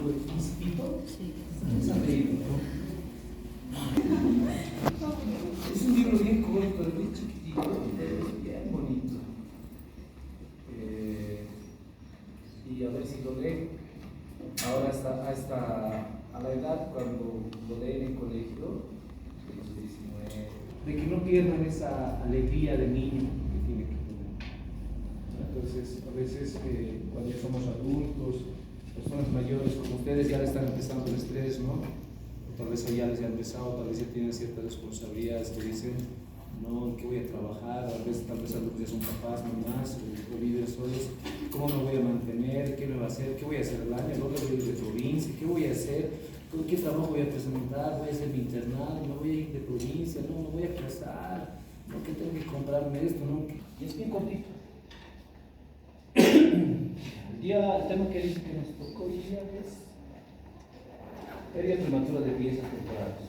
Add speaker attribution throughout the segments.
Speaker 1: o el Principito.
Speaker 2: Sí.
Speaker 1: ¿Quién ha leído? Es un libro bien corto, bien chiquitito, bien bonito. Y a ver si lo leen. Ahora a la edad cuando lo leen en colegio, de los 19, de que no pierdan esa alegría de niño que tiene que tener. Entonces, a veces cuando ya somos adultos, personas mayores como ustedes ya le están empezando el estrés, ¿no? O tal vez ya les ha empezado, tal vez ya tienen ciertas responsabilidades que dicen, no, ¿en qué voy a trabajar? A veces tal vez algunos ya son papás, mamás, o viven solos. ¿Cómo me voy a mantener? ¿Qué me va a hacer? ¿Qué voy a hacer el año? ¿El otro voy a ir de provincia? ¿Qué voy a hacer? ¿Qué trabajo voy a presentar? ¿Voy a hacer mi internado? ¿No voy a ir de provincia? ¿No? ¿Me voy a casar? ¿No? ¿Qué tengo que comprarme esto? ¿No? Y es bien cortito. El tema que dice que nos tocó hoy día es pérdida prematura de piezas temporales.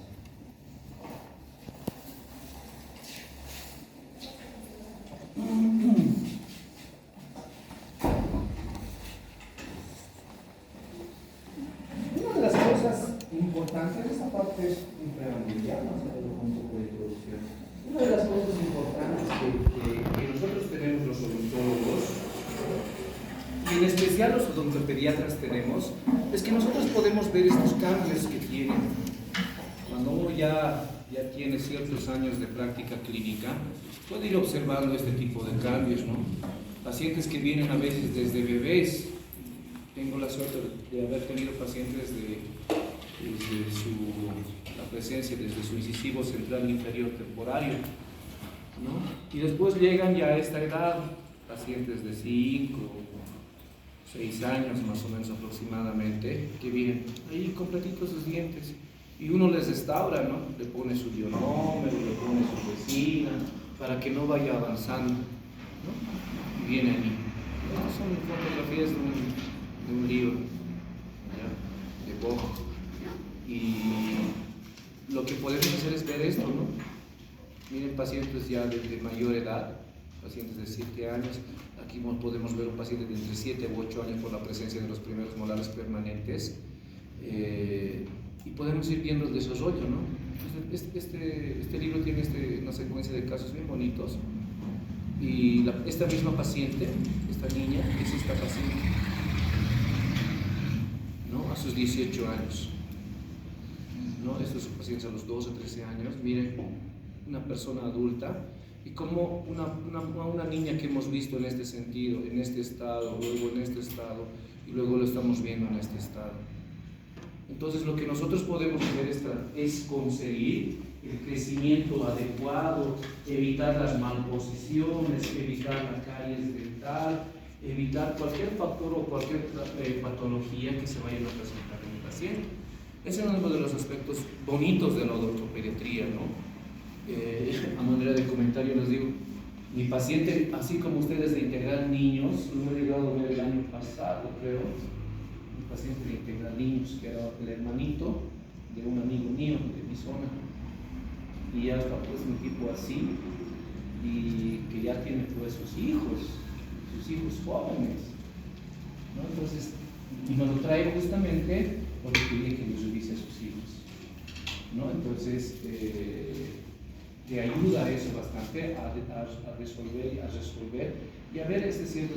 Speaker 1: Una de las cosas importantes, esta parte es un preámbulo, ya vamos a ver un poco de introducción. Una de las cosas importantes que nosotros tenemos los odontólogos, y en especial los odontopediatras tenemos, es que nosotros podemos ver estos cambios que tienen. Cuando uno ya tiene ciertos años de práctica clínica, puede ir observando este tipo de cambios, ¿no? Pacientes que vienen a veces desde bebés. Tengo la suerte de haber tenido pacientes desde la presencia, desde su incisivo central inferior temporario, ¿no? Y después llegan ya a esta edad, pacientes de 5, 6 años más o menos aproximadamente, que vienen ahí completitos sus dientes. Y uno les restaura, ¿no? Le pone su ionómero, le pone su resina, para que no vaya avanzando, ¿no? Y viene ahí. Estas son fotografías de un libro, ¿ya? De Bob. Y lo que podemos hacer es ver esto, ¿no? Miren pacientes ya de mayor edad, pacientes de 7 años. Aquí podemos ver un paciente de entre 7 u 8 años por la presencia de los primeros molares permanentes. Y podemos ir viendo el desarrollo, ¿no? Este libro tiene una secuencia de casos bien bonitos. Y esta misma paciente, esta niña, es esta paciente, ¿no? A sus 18 años, ¿no? Estos son pacientes a los 12, 13 años. Miren, una persona adulta, y como una niña que hemos visto en este sentido, en este estado, luego en este estado, y luego lo estamos viendo en este estado. Entonces lo que nosotros podemos hacer es conseguir el crecimiento adecuado, evitar las malposiciones, evitar la caries dental, evitar cualquier factor o cualquier patología que se vaya a presentar en el paciente. Ese es uno de los aspectos bonitos de la odontopediatría, ¿no? A manera de comentario les digo, mi paciente, así como ustedes de Integral Niños, lo he llegado a ver el año pasado, creo, mi paciente de Integral Niños, que era el hermanito de un amigo mío de mi zona, y ya está pues un tipo así, y que ya tiene pues sus hijos jóvenes, ¿no? Entonces, y nos lo trae justamente porque quiere que nos revise a sus hijos, ¿no? Entonces, te ayuda a eso bastante, a resolver y a ver este cierto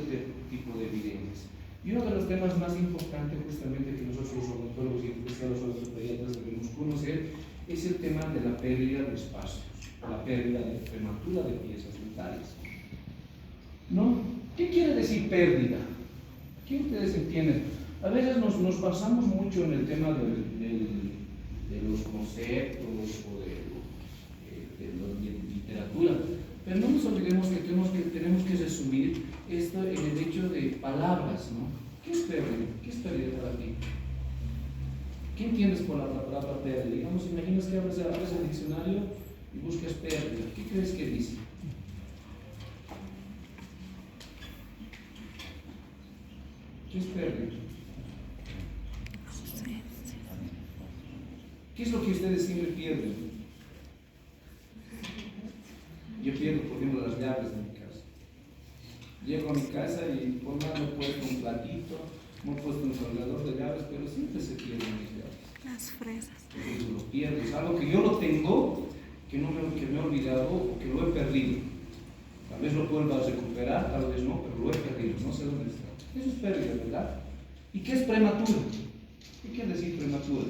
Speaker 1: tipo de evidencias. Y uno de los temas más importantes justamente que nosotros los odontólogos y en especial los odontopediatras debemos conocer es el tema de la pérdida de espacios, la pérdida prematura de piezas dentales, ¿no? ¿Qué quiere decir pérdida? ¿Qué ustedes entienden? A veces nos basamos mucho en el tema de los conceptos o de literatura, pero no nos olvidemos que tenemos que resumir esto en el hecho de palabras, ¿no? ¿Qué es pérdida? ¿Qué es pérdida para ti? ¿Qué entiendes por la palabra pérdida? Digamos, imaginas que abres el diccionario y buscas pérdida. ¿Qué crees que dice? ¿Qué es pérdida? ¿Qué es lo que ustedes siempre pierden? Yo pierdo, por ejemplo, las llaves de mi casa. Llego a mi casa y me he puesto un platito, me he puesto un colgador de llaves, pero siempre se pierden mis dientes?
Speaker 2: Las fresas.
Speaker 1: Lo pierdo, es algo que yo lo tengo, que me he olvidado o que lo he perdido. Tal vez lo vuelva a recuperar, tal vez no, pero lo he perdido, no sé dónde está. Eso es pérdida, ¿verdad? ¿Y qué es prematura? ¿Qué quiere decir prematura?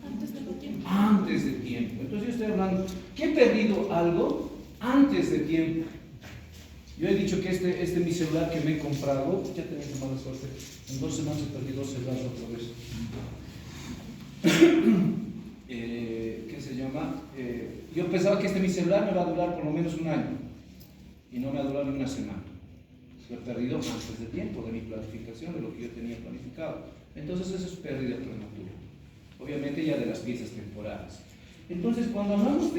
Speaker 2: Antes de tiempo.
Speaker 1: Antes de tiempo. Entonces yo estoy hablando que he perdido algo antes de tiempo. Yo he dicho que este mi celular que me he comprado, ya tengo mala suerte, en 2 semanas he perdido 2 celulares otra vez. ¿Qué se llama? Yo pensaba que mi celular me va a durar por lo menos 1 año y no me va a durar ni 1 semana. Lo he perdido antes de tiempo, de mi planificación, de lo que yo tenía planificado. Entonces eso es pérdida prematura. Obviamente ya de las piezas temporales. Entonces cuando hablamos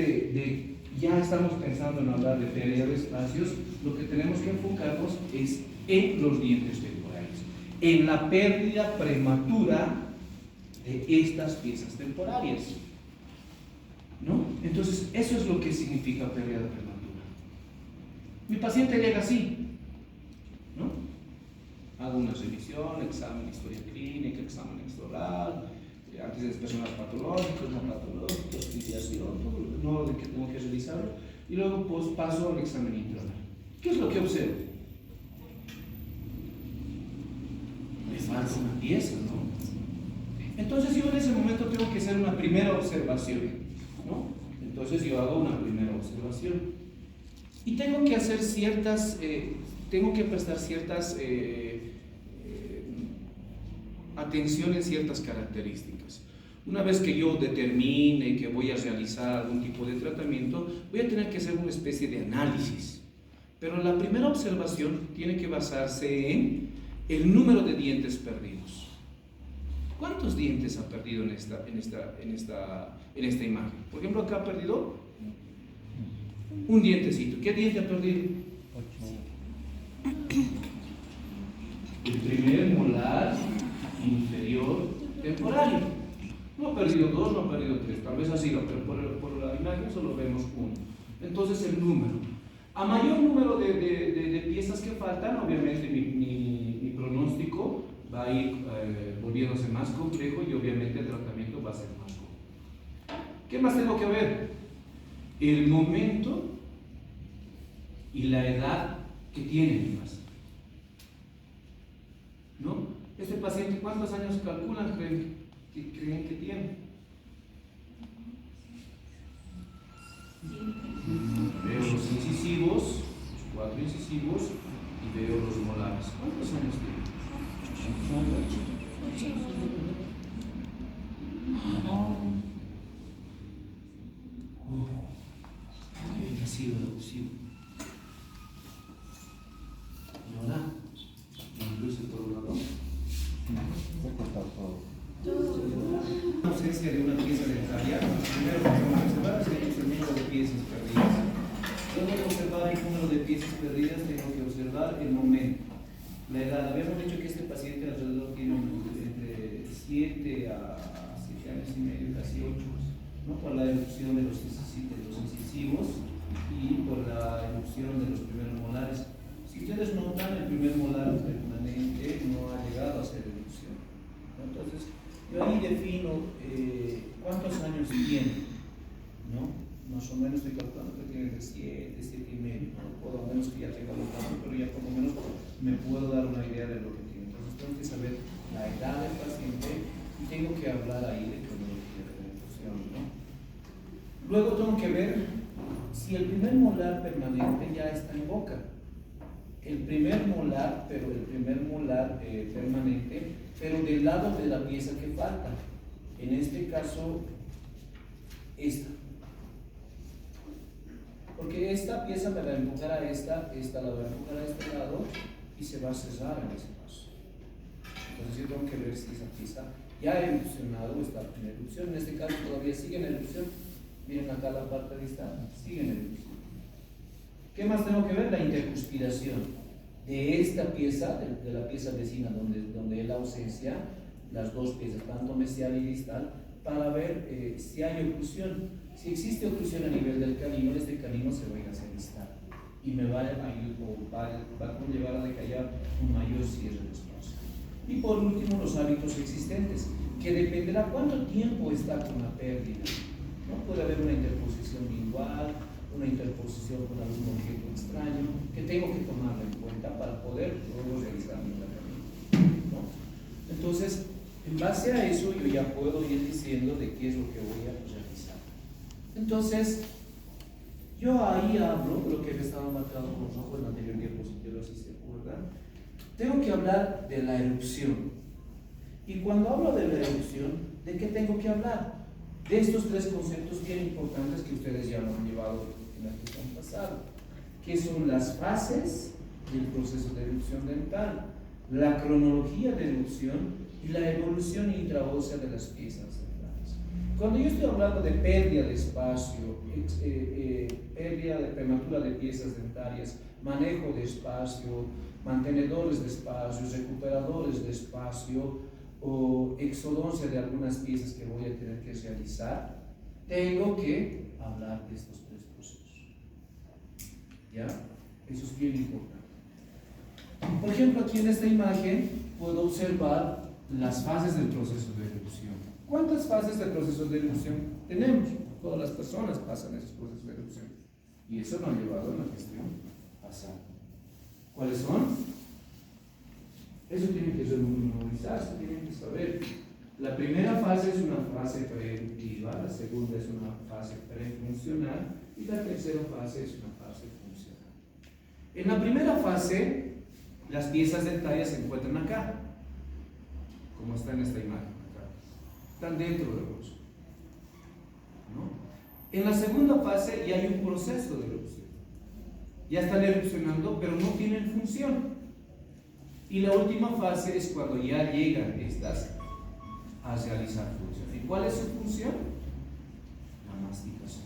Speaker 1: ya estamos pensando en hablar de pérdida de espacios, lo que tenemos que enfocarnos es en los dientes temporales, en la pérdida prematura de estas piezas temporarias, ¿no? Entonces eso es lo que significa pérdida prematura. Mi paciente llega así, ¿no? Hago una revisión, examen de historia clínica, examen oral, antecedentes personales patológicos, no patológicos, hospitalización, todo el orden que tengo que realizarlo, y luego pues, paso al examen intraoral. ¿Qué es lo que observo? Me falta una pieza, ¿no? Entonces yo en ese momento tengo que hacer una primera observación, ¿no? Entonces yo hago una primera observación y tengo que hacer tengo que prestar ciertas atención en ciertas características. Una vez que yo determine que voy a realizar algún tipo de tratamiento, voy a tener que hacer una especie de análisis. Pero la primera observación tiene que basarse en el número de dientes perdidos. ¿Cuántos dientes ha perdido en esta imagen? Por ejemplo, acá ha perdido un dientecito. ¿Qué diente ha perdido? 8. El primer molar inferior temporario. No ha perdido 2, no ha perdido 3, tal vez ha sido, pero por la imagen solo vemos 1. Entonces el número. A mayor número de piezas que faltan, obviamente mi pronóstico va a ir volviéndose más complejo y obviamente el tratamiento va a ser más complejo. ¿Qué más tengo que ver? El momento y la edad que tiene mi paciente, ¿no? Este paciente, ¿cuántos años calculan creen que tiene? Veo los incisivos, los 4 incisivos, y veo los molares. ¿Cuántos años tiene? ¿Qué ha sido abusivo? ¿Y ahora? ¿Incluso por un lado? La ausencia de una pieza dentaria, primero tengo que observar el número de piezas perdidas. Luego de observar el número de piezas perdidas, tengo que observar el momento. La edad, habíamos dicho que este paciente alrededor tiene entre 7 a 7 años y medio, casi 8, ¿no? Por la erupción de los incisivos y por la erupción de los primeros molares. Si ustedes notan, el primer molar permanente no ha llegado a ser erupción. Entonces, yo ahí defino cuántos años tiene, ¿no? Más o menos estoy calculando que tiene de 7, 7 y medio, ¿no? Puedo, a menos que ya tenga los datos, pero ya por lo menos me puedo dar una idea de lo que tiene. Entonces, tengo que saber la edad del paciente y tengo que hablar ahí de cronología de penetración, ¿no? Luego tengo que ver si el primer molar permanente ya está en boca. El primer molar permanente, pero del lado de la pieza que falta. En este caso, esta. Porque esta pieza me va a empujar a esta la va a empujar a este lado y se va a cerrar en ese paso. Entonces yo tengo que ver si esa pieza ya ha erupcionado o está en erupción. En este caso todavía sigue en erupción. Miren acá la parte de esta, sigue en erupción. ¿Qué más tengo que ver? La intercuspiración de esta pieza, de la pieza vecina donde hay la ausencia, las dos piezas, tanto mesial y distal, para ver si hay oclusión. Si existe oclusión a nivel del canino, este canino se va a ir hacia distal y me va a conllevar a que haya un mayor cierre de espacio.
Speaker 3: Y por último, los hábitos existentes, que dependerá cuánto tiempo está con la pérdida. ¿No? Puede haber una interposición lingual, una interposición con algún objeto extraño, que tengo que tomarlo en cuenta para poder luego realizar mi tratamiento, ¿no? Entonces, en base a eso, yo ya puedo ir diciendo de qué es lo que voy a realizar. Entonces, yo ahí hablo de lo que me estaba marcado con rojo en la anterior diapositiva, si se acuerdan. Tengo que hablar de la erupción. Y cuando hablo de la erupción, ¿de qué tengo que hablar? De estos tres conceptos bien importantes que ustedes ya lo han llevado en la sesión pasada, que son las fases del proceso de erupción dental, la cronología de erupción y la evolución intraósea de las piezas dentales. Cuando yo estoy hablando de pérdida de espacio, pérdida de prematura de piezas dentarias, manejo de espacio, mantenedores de espacio, recuperadores de espacio o exodoncia de algunas piezas que voy a tener que realizar, tengo que hablar de estos tres procesos. ¿Ya? Eso es bien importante. Por ejemplo, aquí en esta imagen puedo observar las fases del proceso de erupción. ¿Cuántas fases del proceso de erupción tenemos? Todas las personas pasan esos procesos de erupción. Y eso nos ha llevado a la gestión pasada. ¿Cuáles son? Eso tienen que memorizarse, tienen que saber. La primera fase es una fase preeruptiva, la segunda es una fase prefuncional y la tercera fase es una fase funcional. En la primera fase, las piezas dentarias se encuentran acá, como está en esta imagen, acá. Están dentro del rostro, ¿no? En la segunda fase ya hay un proceso de erupción. Ya están erupcionando, pero no tienen función. Y la última fase es cuando ya llegan estas a realizar función. ¿Y cuál es su función? La masticación.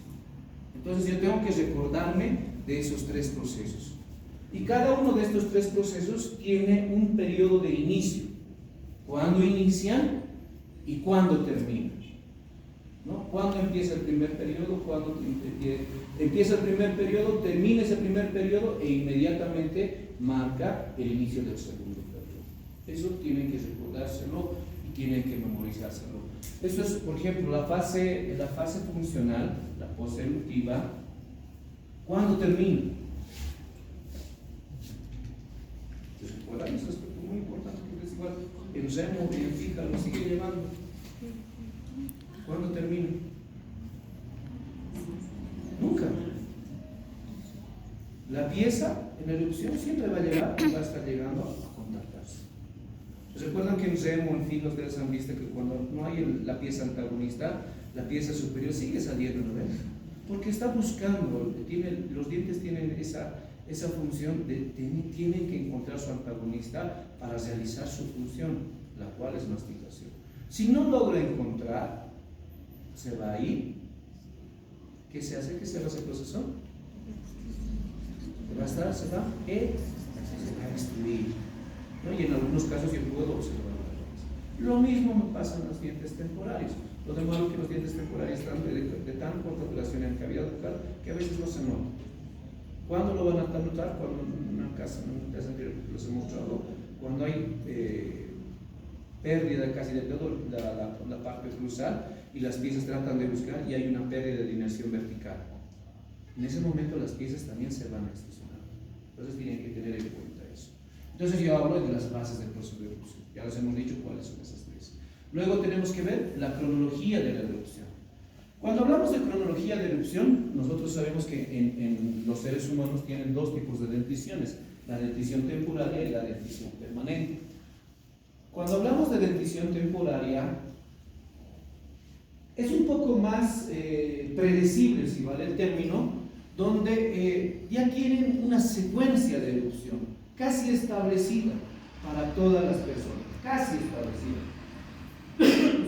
Speaker 3: Entonces yo tengo que recordarme de esos tres procesos. Y cada uno de estos tres procesos tiene un periodo de inicio. ¿Cuándo inician y cuándo terminan? ¿No? ¿Cuándo empieza el primer periodo? ¿Cuándo empieza el primer periodo? Termina ese primer periodo e inmediatamente marca el inicio del segundo periodo. Eso tienen que recordárselo y tienen que memorizárselo. Eso es, por ejemplo, la fase funcional, la poseruptiva. ¿Cuándo termina? ¿Se recuerdan? Es un aspecto muy importante porque es igual en remo y en fija lo sigue llevando. ¿Cuándo termina? Nunca. La pieza en erupción siempre va a llegar y va a estar llegando a contactarse. ¿Recuerdan que en remo, en fija, ustedes han visto que cuando no hay la pieza antagonista, la pieza superior sigue saliendo, ¿no ven? Porque está buscando, los dientes tienen esa función tienen que encontrar su antagonista para realizar su función, la cual es masticación. Si no logra encontrar, se va a ir. ¿Qué se hace? ¿Qué se va a hacer proceso? Se va a extruir, ¿no? Y en algunos casos yo puedo observar. Lo mismo me pasa en los dientes temporarios. Lo de malo que los dientes temporarios están de tan corta duración en cavidad bucal que a veces no se nota. ¿Cuándo lo van a notar? Cuando en una casa anterior los he mostrado, cuando hay pérdida casi de toda la parte cruzal y las piezas tratan de buscar y hay una pérdida de alineación vertical. En ese momento las piezas también se van a extorsionar. Entonces tienen que tener en cuenta eso. Entonces yo hablo de las bases del proceso de erupción. Ya les hemos dicho cuáles son esas tres. Luego tenemos que ver la cronología de la erupción. Cuando hablamos de cronología de erupción, nosotros sabemos que en los seres humanos tienen dos tipos de denticiones, la dentición temporaria y la dentición permanente. Cuando hablamos de dentición temporaria, es un poco más predecible, si vale el término, donde ya tienen una secuencia de erupción casi establecida para todas las personas, casi establecida.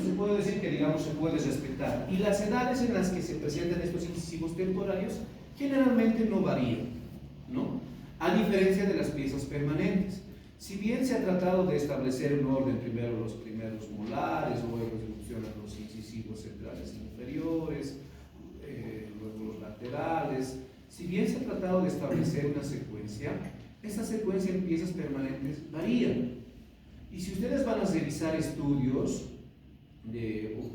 Speaker 3: Se puede decir que, digamos, se puede respetar. Y las edades en las que se presentan estos incisivos temporarios generalmente no varían, ¿no? A diferencia de las piezas permanentes. Si bien se ha tratado de establecer un orden, primero los primeros molares, luego se erupcionan los incisivos centrales inferiores, luego los laterales, si bien se ha tratado de establecer una secuencia, esta secuencia en piezas permanentes varía. Y si ustedes van a revisar estudios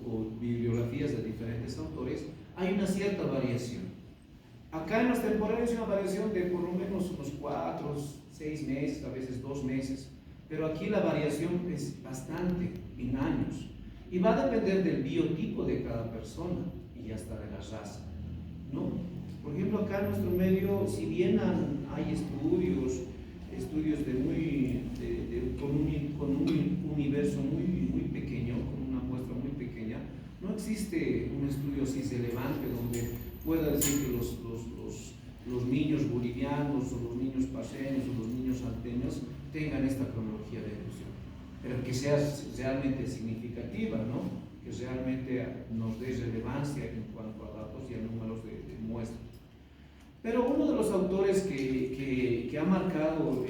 Speaker 3: o bibliografías de diferentes autores, hay una cierta variación. Acá en los temporales hay una variación de por lo menos unos 4, 6 meses, a veces 2 meses, pero aquí la variación es bastante, en años, y va a depender del biotipo de cada persona y hasta de la raza, ¿no? Por ejemplo, acá en nuestro medio, si bien hay estudios con un universo muy pequeño, con una muestra muy pequeña, no existe un estudio así relevante donde pueda decir que los niños bolivianos o los niños paseños o los niños salteños tengan esta cronología de evolución, pero que sea realmente significativa, ¿no? Que realmente nos dé relevancia en cuanto a datos y a números de muestras. Pero uno de los autores que ha marcado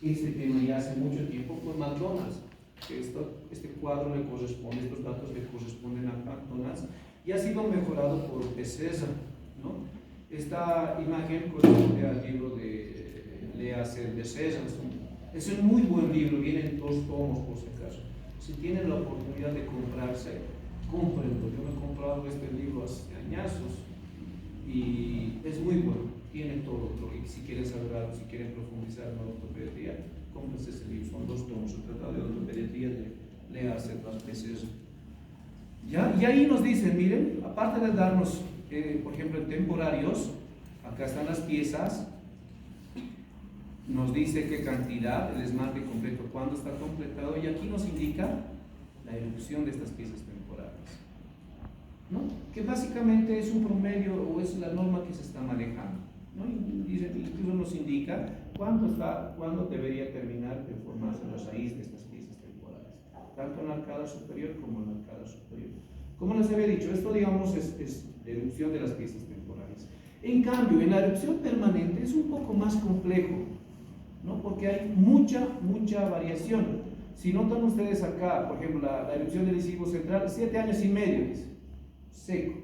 Speaker 3: este tema ya hace mucho tiempo fue McDonald's, que este cuadro le corresponde, estos datos le corresponden a McDonald's y ha sido mejorado por Becerra, ¿no? Esta imagen corresponde al libro de Léase Becerra. Es un muy buen libro, viene en 2 tomos por si acaso. Si tienen la oportunidad de comprarse, cómprenlo. Yo me he comprado este libro hace añazos y es muy bueno, tiene todo. Y si quieren saber algo, si quieren profundizar en la ortopediatría, cómprense ese libro. Son 2 tomos, el Tratado de Ortopediatría de Léase Becerra. ¿Ya? Y ahí nos dicen, miren, aparte de darnos, por ejemplo, en temporarios, acá están las piezas, nos dice qué cantidad, el esmalte completo, cuándo está completado, y aquí nos indica la erupción de estas piezas temporales, ¿no? Que básicamente es un promedio o es la norma que se está manejando, ¿no? Incluso nos indica cuándo debería terminar de formarse la raíz de estas piezas temporales, tanto en la arcada superior como en la arcada superior. Como les había dicho, esto digamos es la erupción de las piezas temporales. En cambio, en la erupción permanente es un poco más complejo, ¿no? Porque hay mucha variación. Si notan ustedes acá, por ejemplo, la erupción del incisivo central, 7 años y medio, dice, seco,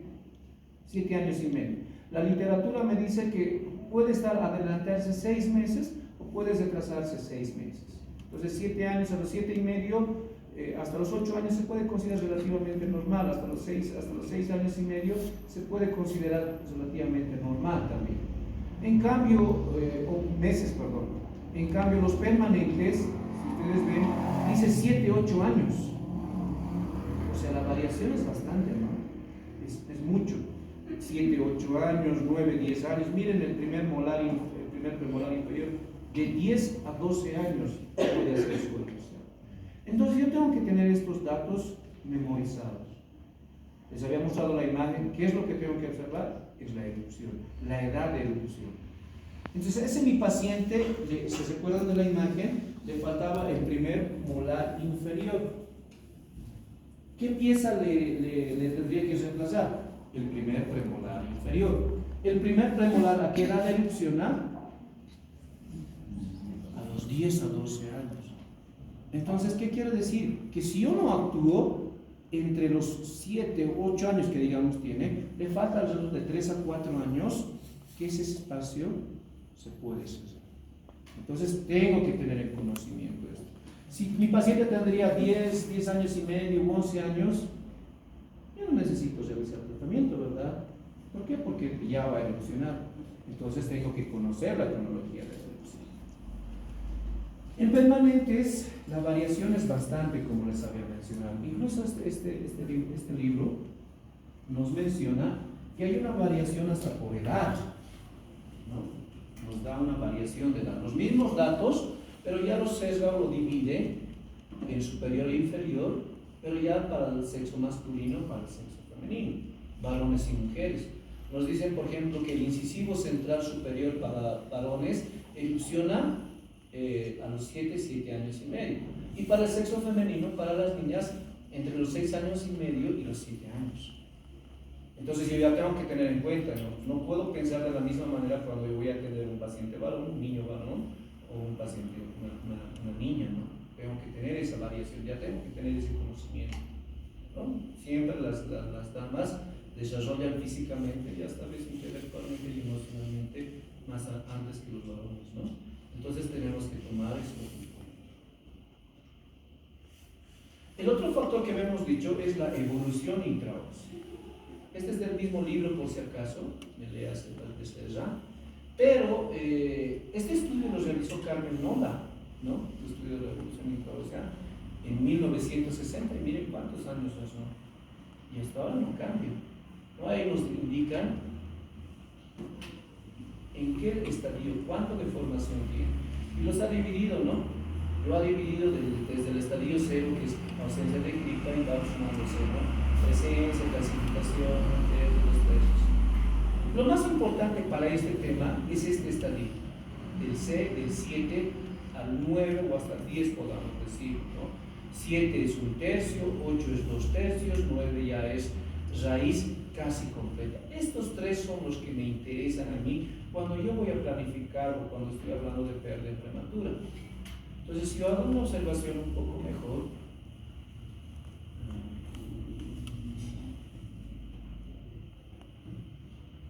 Speaker 3: 7 años y medio. La literatura me dice que puede adelantarse 6 meses o puede retrasarse 6 meses. Entonces, 7 años a los 7 y medio, hasta los 8 años se puede considerar relativamente normal, hasta los 6 años y medio se puede considerar relativamente normal también. En cambio, en cambio los permanentes, si ustedes ven, dice 7, 8 años. O sea, la variación es bastante, ¿no? Es mucho. 7, 8 años, 9, 10 años. Miren el primer premolar inferior, de 10 a 12 años puede hacer su evolución. Entonces yo tengo que tener estos datos memorizados. Les había mostrado la imagen. ¿Qué es lo que tengo que observar? Es la erupción, la edad de erupción. Entonces ese mi paciente, si se recuerdan de la imagen, le faltaba el primer molar inferior. ¿Qué pieza le tendría que reemplazar? El primer premolar inferior. El primer premolar, ¿a qué edad erupciona? A los 10 a 12 años. Entonces, ¿qué quiere decir? Que si yo no actúo entre los 7 o 8 años que digamos tiene, le falta alrededor de 3 a 4 años que ese espacio se puede cerrar. Entonces, tengo que tener el conocimiento de esto. Si mi paciente tendría 10 años y medio, 11 años, yo no necesito realizar tratamiento, ¿verdad? ¿Por qué? Porque ya va a erupcionar. Entonces, tengo que conocer la cronología de la erupción. En permanentes, la variación es bastante, como les había mencionado. Incluso este libro nos menciona que hay una variación hasta por edad, ¿no? Nos da una variación de edad. Los mismos datos, pero ya lo sesga o lo divide en superior e inferior, pero ya para el sexo masculino, para el sexo femenino, varones y mujeres. Nos dicen, por ejemplo, que el incisivo central superior para varones erupciona a los 7 años y medio. Y para el sexo femenino, para las niñas, entre los 6 años y medio y los 7 años. Entonces yo ya tengo que tener en cuenta, no puedo pensar de la misma manera cuando yo voy a atender un paciente varón, un niño varón, o un paciente, una niña, ¿no? Tengo que tener esa variación, ya tengo que tener ese conocimiento, ¿no? Siempre las damas desarrollan físicamente y hasta a veces intelectualmente y emocionalmente más antes que los varones, ¿no? Entonces tenemos que tomar eso. El otro factor que habíamos dicho es la evolución intraósea. Este es del mismo libro, por si acaso, me leas desde ya. Pero este estudio lo realizó Carmen Nola, ¿no? El estudio de la evolución intraósea en 1960, y miren cuántos años son. Y hasta ahora no cambia. ¿No? Ahí nos indican en qué estadio, cuánto de formación tiene. Y los ha dividido, ¿no? Lo ha dividido desde el estadio 0, que es ausencia de cripta, y va sumándose, ¿no? Presencia, clasificación, los tercios. Lo más importante para este tema es este estadio, del C, del 7 al 9 o hasta el 10, podamos decir, ¿no? 7 es un tercio, 8 es 2 tercios, 9 ya es raíz casi completa. Estos tres son los que me interesan a mí cuando yo voy a planificar o cuando estoy hablando de pérdida prematura. Entonces, si yo hago una observación un poco mejor,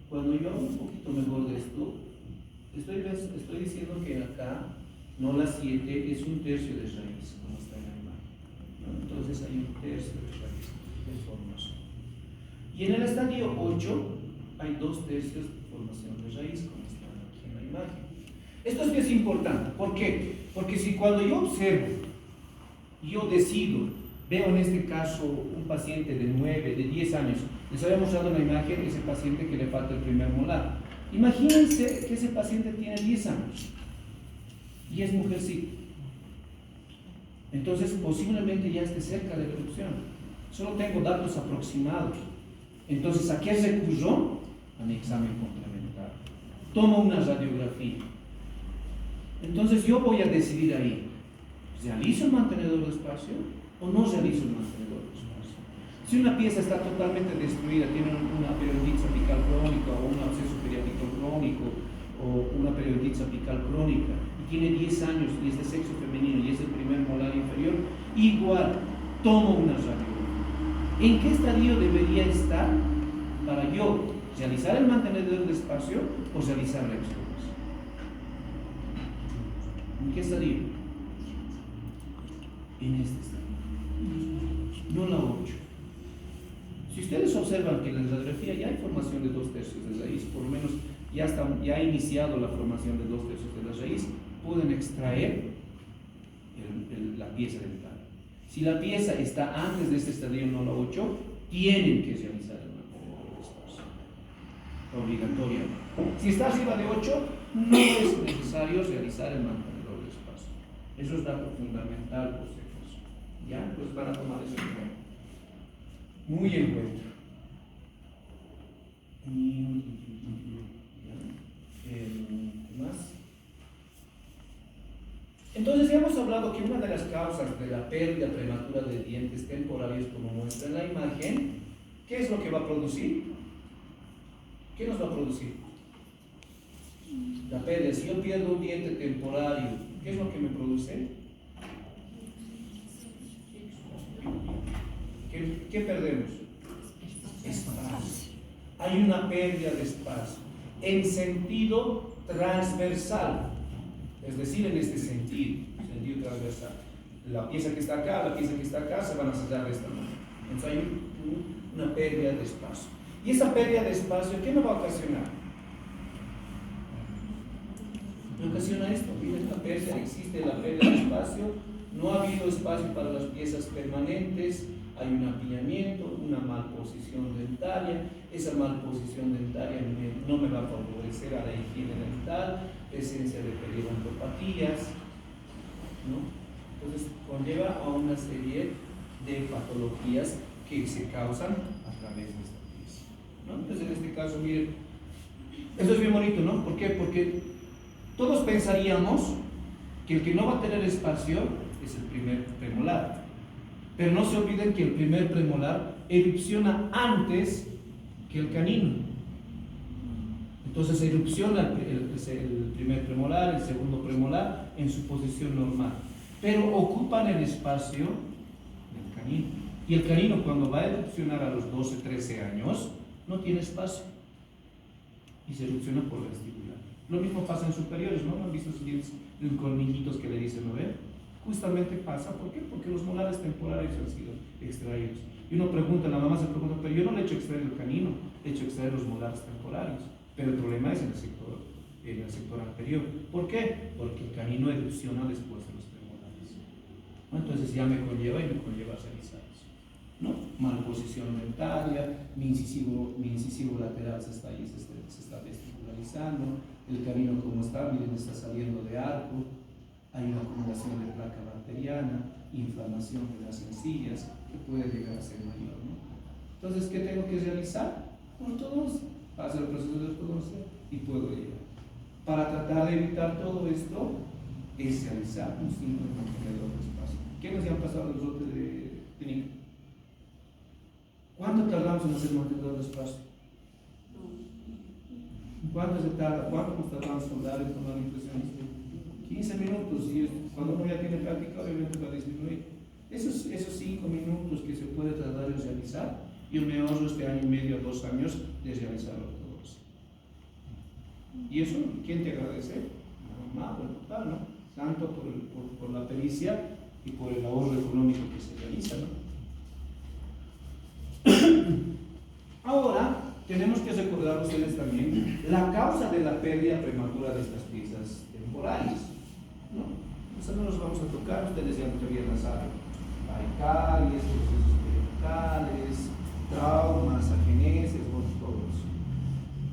Speaker 3: cuando yo hago un poquito mejor de esto, estoy diciendo que acá, no la 7, es un tercio de raíz, como está en la imagen, ¿no? Entonces hay un tercio de raíz de formación. Y en el estadio 8 hay 2 tercios de formación de raíz, como está aquí en la imagen. Esto es importante. ¿Por qué? Porque si cuando yo observo, yo decido, veo en este caso un paciente de 9, de 10 años, les había mostrado en la imagen ese paciente que le falta el primer molar. Imagínense que ese paciente tiene 10 años y es mujercita. Entonces posiblemente ya esté cerca de la erupción. Solo tengo datos aproximados. Entonces, ¿a qué recurro? A mi examen complementario. Tomo una radiografía. Entonces yo voy a decidir ahí, ¿realizo el mantenedor de espacio o no realizo el mantenedor de espacio? Si una pieza está totalmente destruida, tiene una periodontitis apical crónica o un absceso periódico crónico o una periodontitis apical crónica y tiene 10 años y es de sexo femenino y es el primer molar inferior, igual tomo una radiografía. ¿En qué estadio debería estar para yo realizar el mantenedor de espacio o realizar la exploración? ¿En qué estadio? En este estadio, no la 8. Si ustedes observan que en la radiografía ya hay formación de 2 tercios de raíz, por lo menos ya ha iniciado la formación de 2 tercios de la raíz, pueden extraer la pieza dental. Si la pieza está antes de este estadio, no la 8, tienen que realizar el mantenedor de espacio, obligatoriamente. Si está arriba de 8, no es necesario realizar el mantenedor. Eso es dato fundamental, por si acaso. ¿Ya? Pues van a tomar eso en cuenta. Muy en cuenta. ¿Qué más? Entonces ya hemos hablado que una de las causas de la pérdida prematura de dientes temporarios, como muestra en la imagen, ¿qué es lo que va a producir? ¿Qué nos va a producir? La pérdida. Si yo pierdo un diente temporario, ¿qué es lo que me produce? ¿Qué perdemos? Espacio. Hay una pérdida de espacio en sentido transversal, es decir, en este sentido transversal. La pieza que está acá, la pieza que está acá se van a sellar de esta manera. Entonces hay una pérdida de espacio. Y esa pérdida de espacio, ¿qué me va a ocasionar? Me ocasiona esto. Miren, la pérdida, existe la pérdida de espacio, no ha habido espacio para las piezas permanentes, hay un apiñamiento, una malposición dentaria. Esa malposición dentaria no me va a favorecer a la higiene dental, presencia de periodontopatías, ¿no? Entonces conlleva a una serie de patologías que se causan a través de esta pieza, ¿no? Entonces en este caso, miren, esto es bien bonito, ¿no? ¿Por qué? Porque todos pensaríamos que el que no va a tener espacio es el primer premolar. Pero no se olviden que el primer premolar erupciona antes que el canino. Entonces erupciona el primer premolar, el segundo premolar en su posición normal. Pero ocupan el espacio del canino. Y el canino, cuando va a erupcionar a los 12, 13 años, no tiene espacio. Y se erupciona por vestibular. Lo mismo pasa en superiores, ¿no? ¿Han visto esos dientes de un colmillitos que le dicen, ¿no ve? justamente pasa, ¿por qué? Porque los molares temporales han sido extraídos. Y uno pregunta, la mamá se pregunta, pero yo no le he hecho extraer el canino, he hecho extraer los molares temporales. Pero el problema es en el sector anterior. ¿Por qué? Porque el canino erupciona después de los premolares, ¿no? Entonces ya me conlleva realizar eso, ¿no? Malposición dentaria, mi incisivo lateral se está vestibularizando, el canino como está, miren, está saliendo de arco, hay una acumulación de placa bacteriana, inflamación de las encías, que puede llegar a ser mayor, ¿no? Entonces, ¿qué tengo que realizar? Ortodoncia, hacer el proceso de ortodoncia y puedo llegar. Para tratar de evitar todo esto, es realizar un simple mantenedor de espacio. ¿Qué nos han pasado los otros de Nico? ¿Cuánto tardamos en hacer mantenedor de espacio? ¿Cuánto se tarda? ¿Cuánto nos tardamos en soldar y tomar impresiones? 15 minutos, y cuando uno ya tiene práctica, obviamente va a disminuir. Esos 5 minutos que se puede tardar en realizar, yo me ahorro este año y medio, 2 años de realizarlo todos. Y eso, ¿quién te agradece? La mamá o el papá, ¿no? Tanto por la pericia y por el ahorro económico que se realiza, ¿no? Ahora, tenemos que recordar ustedes también la causa de la pérdida prematura de estas piezas temporales, ¿no? Eso no los vamos a tocar, ustedes ya no deberían saber. Hay caries, procesos periodicales, traumas, agenesis, todo eso.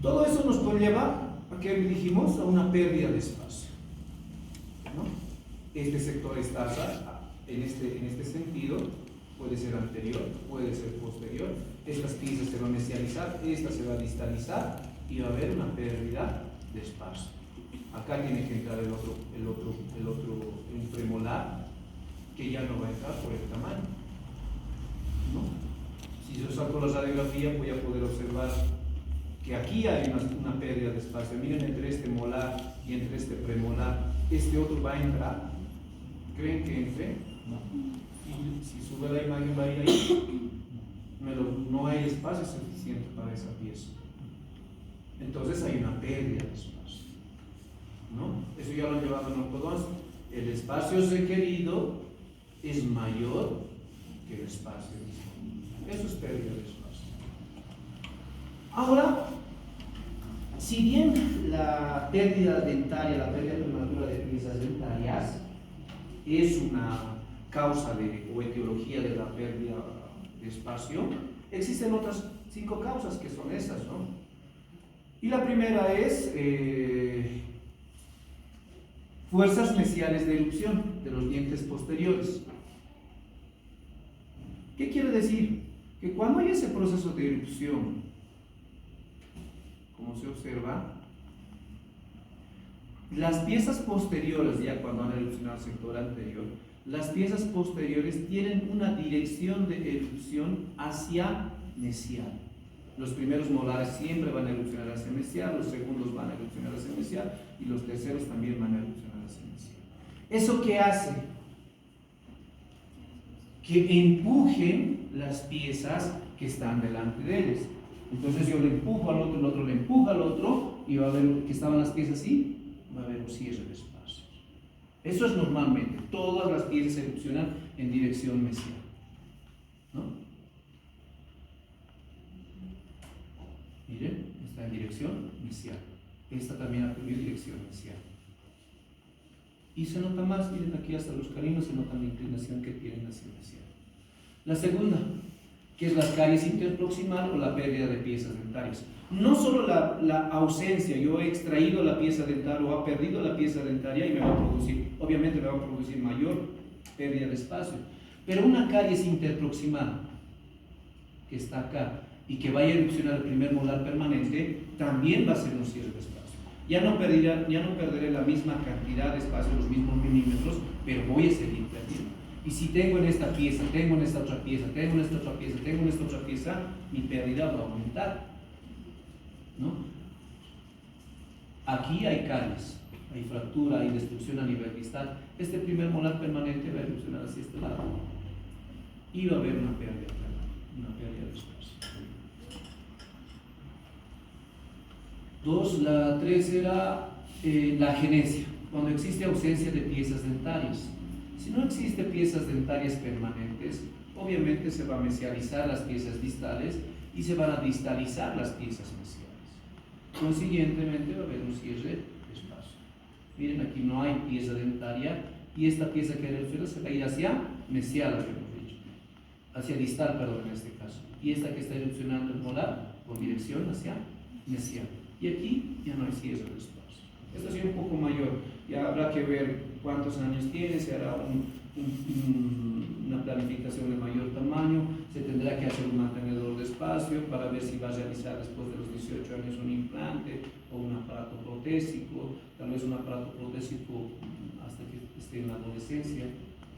Speaker 3: Todo eso nos conlleva a que dijimos a una pérdida de espacio, ¿no? Este sector está en este sentido, puede ser anterior, puede ser posterior. Estas piezas se van a mesializar, esta se va a distalizar y va a haber una pérdida de espacio. Acá tiene que entrar el premolar, que ya no va a entrar por el tamaño, ¿no? Si yo saco la radiografía, voy a poder observar que aquí hay una pérdida de espacio. Miren, entre este molar y entre este premolar, este otro va a entrar. ¿Creen que entre? No. Y si sube la imagen, va a ir ahí. No hay espacio suficiente para esa pieza. Entonces hay una pérdida de espacio, ¿no? Eso ya lo han llevado en ortodoncia. El espacio requerido es mayor que el espacio disponible. Eso es pérdida de espacio. Ahora, si bien la pérdida dentaria, la pérdida prematura de piezas dentarias es una causa o etiología de la pérdida de espacio, existen otras 5 causas que son esas, ¿no? Y la primera es fuerzas mesiales de erupción de los dientes posteriores. ¿Qué quiere decir? Que cuando hay ese proceso de erupción, como se observa, las piezas posteriores, ya cuando han erupcionado el sector anterior, las piezas posteriores tienen una dirección de erupción hacia mesial. Los primeros molares siempre van a erupcionar hacia mesial, los segundos van a erupcionar hacia mesial y los terceros también van a erupcionar hacia mesial. ¿Eso qué hace? Que empujen las piezas que están delante de ellos. Entonces yo le empujo al otro, el otro le empuja al otro y va a ver que estaban las piezas así, va a haber un cierre de espacios. Eso es normalmente, todas las piezas erupcionan en dirección mesial, ¿no? Miren, está en dirección mesial. Esta también atribuye dirección mesial. Y se nota más, miren aquí hasta los caninos se nota la inclinación que tienen hacia mesial. La segunda, que es la caries interproximal o la pérdida de piezas dentarias. No solo la ausencia, yo he extraído la pieza dentaria o ha perdido la pieza dentaria y me va a producir, obviamente me va a producir mayor pérdida de espacio, pero una caries interproximal que está acá y que vaya a erupcionar el primer molar permanente, también va a ser un cierre de espacio. Ya no perderé la misma cantidad de espacio, los mismos milímetros, pero voy a seguir perdiendo. Y si tengo en esta pieza, tengo en esta otra pieza, tengo en esta otra pieza, tengo en esta otra pieza, mi pérdida va a aumentar, ¿no? Aquí hay caries, hay fractura, hay destrucción a nivel distal. Este primer molar permanente va a erupcionar hacia este lado y va a haber una pérdida de espacio. 2, la 3 era la agenesia, cuando existe ausencia de piezas dentarias. Si no existen piezas dentarias permanentes, obviamente se van a mesializar las piezas distales y se van a distalizar las piezas mesiales. Consiguientemente va a haber un cierre de espacio. Miren, aquí no hay pieza dentaria y esta pieza que erupciona se va a ir hacia mesial, hacia distal, perdón, en este caso. Y esta que está erupcionando el molar con dirección hacia mesial. Y aquí ya no hay cierre de espacio. Esto sí es un poco mayor, ya habrá que ver cuántos años tiene, se hará una planificación de mayor tamaño, se tendrá que hacer un mantenedor de espacio para ver si va a realizar después de los 18 años un implante o un aparato protésico, tal vez un aparato protésico hasta que esté en la adolescencia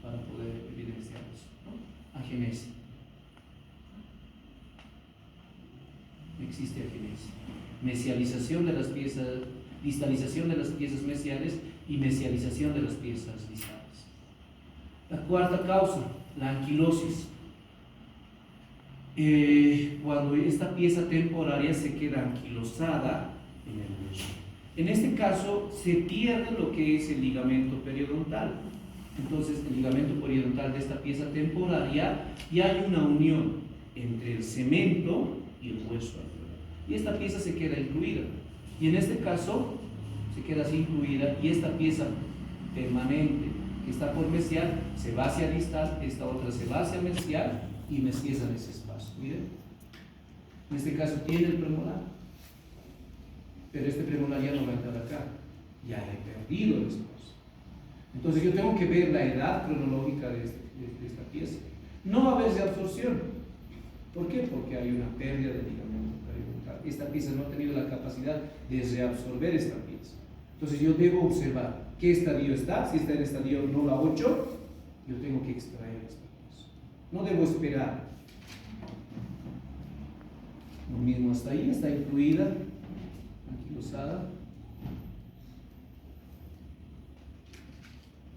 Speaker 3: para poder evidenciar eso, ¿no? Agenesia. Existe agenesia. Mesialización de las piezas, distalización de las piezas mesiales y mesialización de las piezas distales. La cuarta causa, la anquilosis. Cuando esta pieza temporaria se queda anquilosada en el hueso. En este caso se pierde lo que es el ligamento periodontal. Entonces el ligamento periodontal de esta pieza temporaria y hay una unión entre el cemento y el hueso. Y esta pieza se queda incluida. Y en este caso se queda así incluida y esta pieza permanente que está por mesial se va hacia distal, esta otra se va hacia mesial y mesializan ese espacio. Miren, en este caso tiene el premolar, pero este premolar ya no va a entrar acá, ya he perdido el espacio. Entonces yo tengo que ver la edad cronológica de esta pieza. No va a haber reabsorción. ¿Por qué? Porque hay una pérdida de ligamento periodontal. Esta pieza no ha tenido la capacidad de reabsorber esta pieza. Entonces yo debo observar qué estadio está. Si está en estadio no la 8, yo tengo que extraer esta pieza. No debo esperar. Lo mismo hasta ahí, está incluida, anquilosada.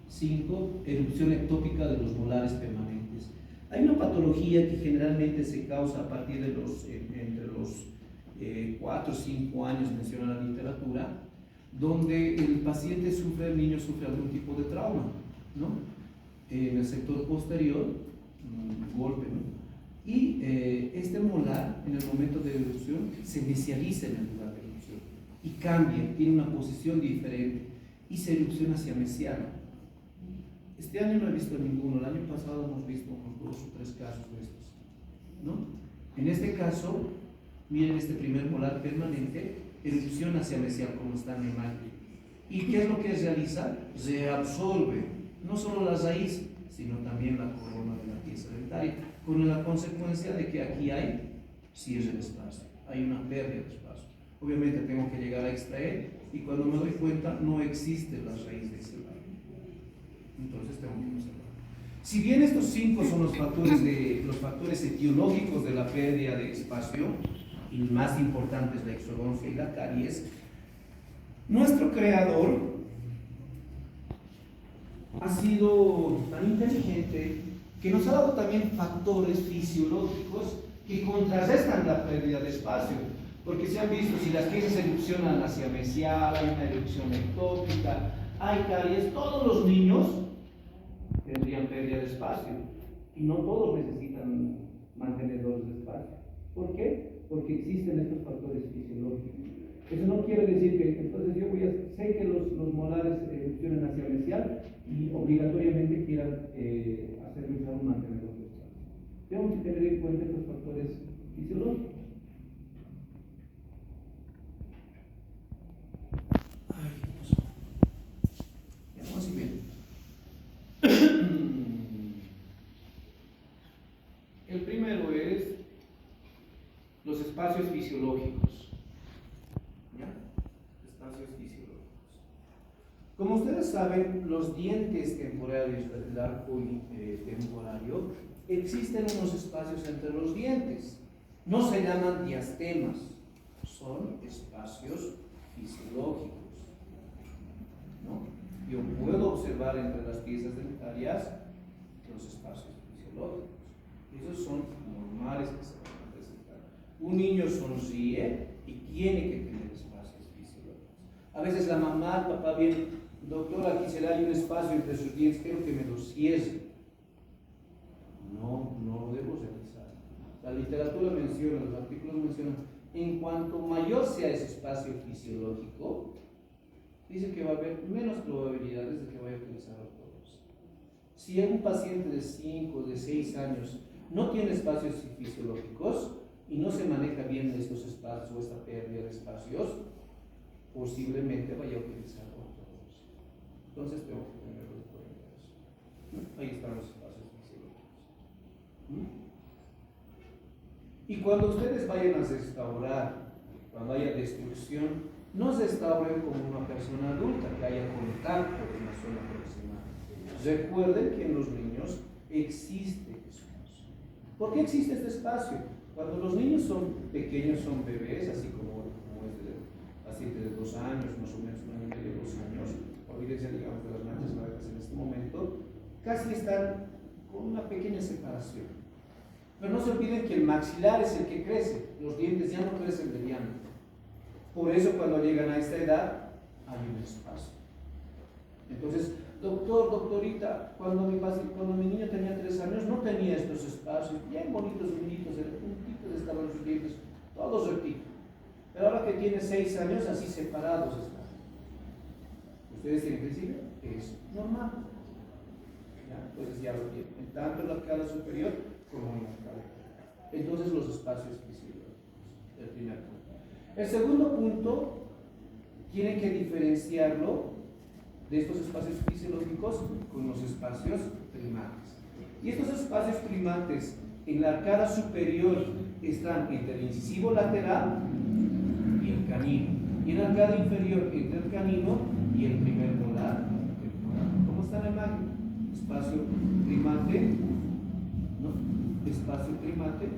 Speaker 3: 5. Erupción ectópica de los molares permanentes. Hay una patología que generalmente se causa a partir de entre los 4 o 5 años, menciona la literatura, donde el paciente sufre, el niño sufre algún tipo de trauma, ¿no? En el sector posterior, un golpe, ¿no? Y este molar, en el momento de erupción, se mesializa en el lugar de erupción y cambia, tiene una posición diferente y se erupciona hacia mesial. Este año no he visto ninguno, el año pasado hemos visto unos 2 o 3 casos de estos, ¿no? En este caso, miren este primer molar permanente, erupción hacia mesial como está en la imagen. ¿Y qué es lo que realiza? Reabsorbe no solo la raíz, sino también la corona de la pieza dentaria, con la consecuencia de que aquí hay cierre de espacio, hay una pérdida de espacio. Obviamente tengo que llegar a extraer y cuando me doy cuenta no existe la raíz de ese lado. Entonces tengo que observar. Si bien estos 5 son los factores etiológicos de la pérdida de espacio, y más importantes la exodoncia y la caries, nuestro creador ha sido tan inteligente que nos ha dado también factores fisiológicos que contrarrestan la pérdida de espacio. Porque se han visto, si las piezas erupcionan hacia mesial, hay una erupción ectópica, hay caries, todos los niños tendrían pérdida de espacio y no todos necesitan mantenedores de espacio. ¿Por qué? Porque existen estos factores fisiológicos. Eso no quiere decir que entonces yo sé que los molares erupcionan hacia mesial y obligatoriamente quieran hacer usar un mantenedor de espacio. Tenemos que tener en cuenta estos factores fisiológicos. El primero es los espacios fisiológicos. ¿Ya? Espacios fisiológicos. Como ustedes saben, los dientes temporarios del arco temporario, existen unos espacios entre los dientes. No se llaman diastemas, son espacios fisiológicos, ¿no? Yo puedo observar entre las piezas dentarias los espacios fisiológicos. Esos son normales que se van a presentar. Un niño sonríe y tiene que tener espacios fisiológicos. A veces la mamá, el papá ven doctor, aquí se le hay un espacio entre sus dientes, quiero que me lo cierre. No, no lo debo realizar. La literatura menciona, los artículos mencionan, en cuanto mayor sea ese espacio fisiológico, dice que va a haber menos probabilidades de que vaya a utilizar ortodoncia. Si un paciente de 5, de 6 años no tiene espacios fisiológicos y no se maneja bien estos espacios o esta pérdida de espacios, posiblemente vaya a utilizar ortodoncia. Entonces tengo que tenerlo en cuenta. Ahí están los espacios fisiológicos. Y cuando ustedes vayan a restaurar, cuando haya destrucción, no restauren como una persona adulta, que haya contacto en la zona proximal. Recuerden que en los niños existe espacio. ¿Por qué existe este espacio? Cuando los niños son pequeños, son bebés, así como es de paciente de 2 años, más o menos 1 año y medio, 2 años, olvídense, digamos, de las manchas blancas en este momento, casi están con una pequeña separación. Pero no se olviden que el maxilar es el que crece, los dientes ya no crecen de diámetro. Por eso cuando llegan a esta edad hay un espacio. Entonces, doctor, doctorita, cuando mi niño tenía 3 años no tenía estos espacios, bien bonitos, bonitos, puntitos estaban sus dientes, todos rectitos. Pero ahora que tiene 6 años, así separados están. Ustedes tienen que decir, es normal. ¿Ya? Entonces ya lo tienen, tanto en la cara superior como en la cara inferior. Entonces los espacios fisiológicos, el primer punto. El segundo punto, tienen que diferenciarlo de estos espacios fisiológicos con los espacios primates. Y estos espacios primates en la arcada superior están entre el incisivo lateral y el canino. Y en la arcada inferior entre el canino y el primer molar. ¿Cómo está la imagen? Espacio primate, ¿no? Espacio primate,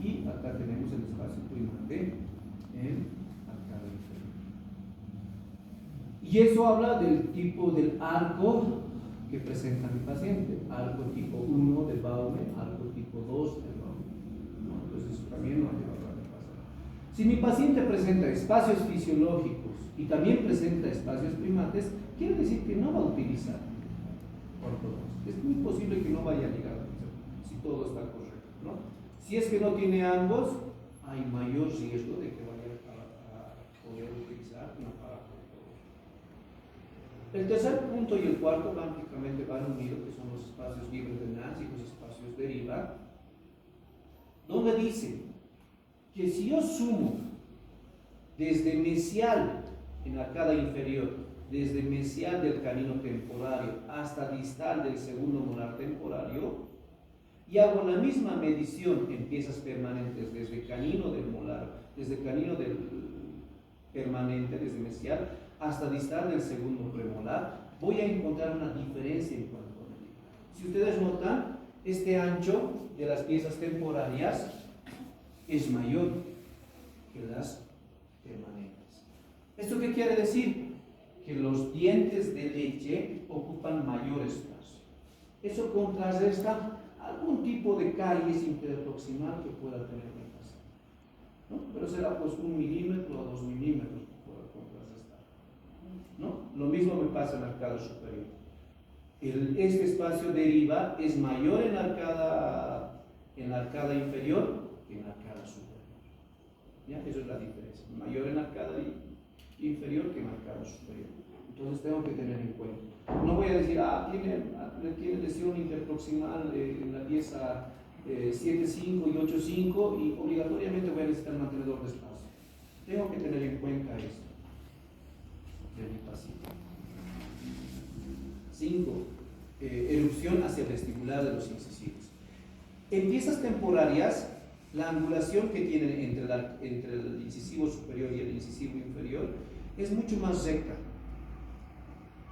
Speaker 3: y acá tenemos el espacio primate en arcada inferior. Y eso habla del tipo del arco que presenta mi paciente, arco tipo 1 del Baume, arco tipo 2 del Baume. ¿No? Entonces eso también no hay que hablar de pasar. Si mi paciente presenta espacios fisiológicos y también presenta espacios primates, quiere decir que no va a utilizar ortodoncia. Es muy posible que no vaya a llegar a utilizar, si todo está correcto, ¿no? Si es que no tiene ambos, hay mayor riesgo de que vaya a poder utilizar un aparato ortodóntico. El tercer punto y el cuarto prácticamente van unidos, que son los espacios libres de Nance y los espacios deriva, donde dice que si yo sumo desde mesial en la arcada inferior, desde mesial del canino temporario hasta distal del segundo molar temporario, y hago la misma medición en piezas permanentes desde canino del molar, desde canino del permanente, desde mesial, hasta distal del segundo premolar, voy a encontrar una diferencia en cuanto a medida. Si ustedes notan, este ancho de las piezas temporarias es mayor que las permanentes. ¿Esto qué quiere decir? Que los dientes de leche ocupan mayor espacio. Eso contrarresta algún tipo de caries interproximal que pueda tener mi paciente, ¿no? Pero será pues 1 milímetro a 2 milímetros que pueda contrarrestar, ¿no? Lo mismo me pasa en la arcada superior. Este espacio deriva es mayor en la arcada inferior que en la arcada superior. ¿Ya? Eso es la diferencia. Mayor en la arcada inferior que en la arcada superior. Entonces tengo que tener en cuenta. No voy a decir, tiene lesión interproximal en la pieza 7.5 y 8.5 y obligatoriamente voy a necesitar mantenedor de espacio. Tengo que tener en cuenta esto de mi paciente. 5. Erupción hacia el vestibular de los incisivos. En piezas temporarias, la angulación que tienen entre el incisivo superior y el incisivo inferior es mucho más recta.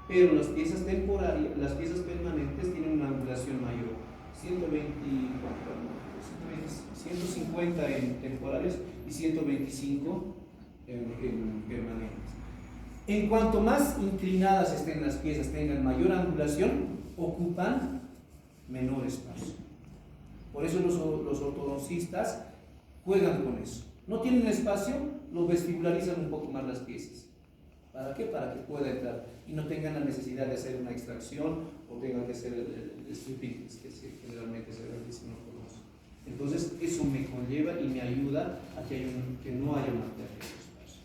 Speaker 3: Pero las piezas temporarias, las piezas permanentes tienen una angulación mayor, 150 en temporarias y 125 en permanentes. En cuanto más inclinadas estén las piezas, tengan mayor angulación, ocupan menor espacio. Por eso los ortodoncistas juegan con eso. No tienen espacio, lo vestibularizan un poco más las piezas. ¿Para qué? Para que pueda entrar y no tengan la necesidad de hacer una extracción o tengan que hacer el stripping, que generalmente se realiza en los ojos. Entonces, eso me conlleva y me ayuda a que no haya una pérdida de espacio.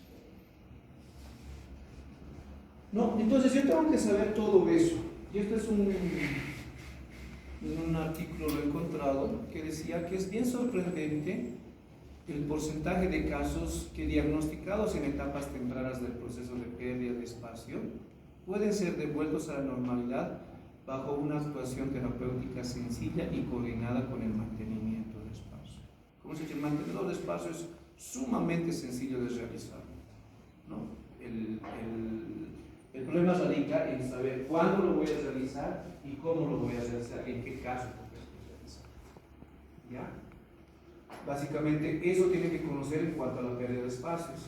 Speaker 3: No, entonces yo tengo que saber todo eso. Y esto es un artículo lo he encontrado que decía que es bien sorprendente el porcentaje de casos que diagnosticados en etapas tempranas del proceso de pérdida de espacio pueden ser devueltos a la normalidad bajo una actuación terapéutica sencilla y coordinada con el mantenimiento del espacio. Como se dice, el mantenedor de espacio es sumamente sencillo de realizar, ¿no? El problema radica en saber cuándo lo voy a realizar y cómo lo voy a realizar, en qué caso lo voy a realizar. ¿Ya? Básicamente eso tiene que conocer en cuanto a la pérdida de espacios.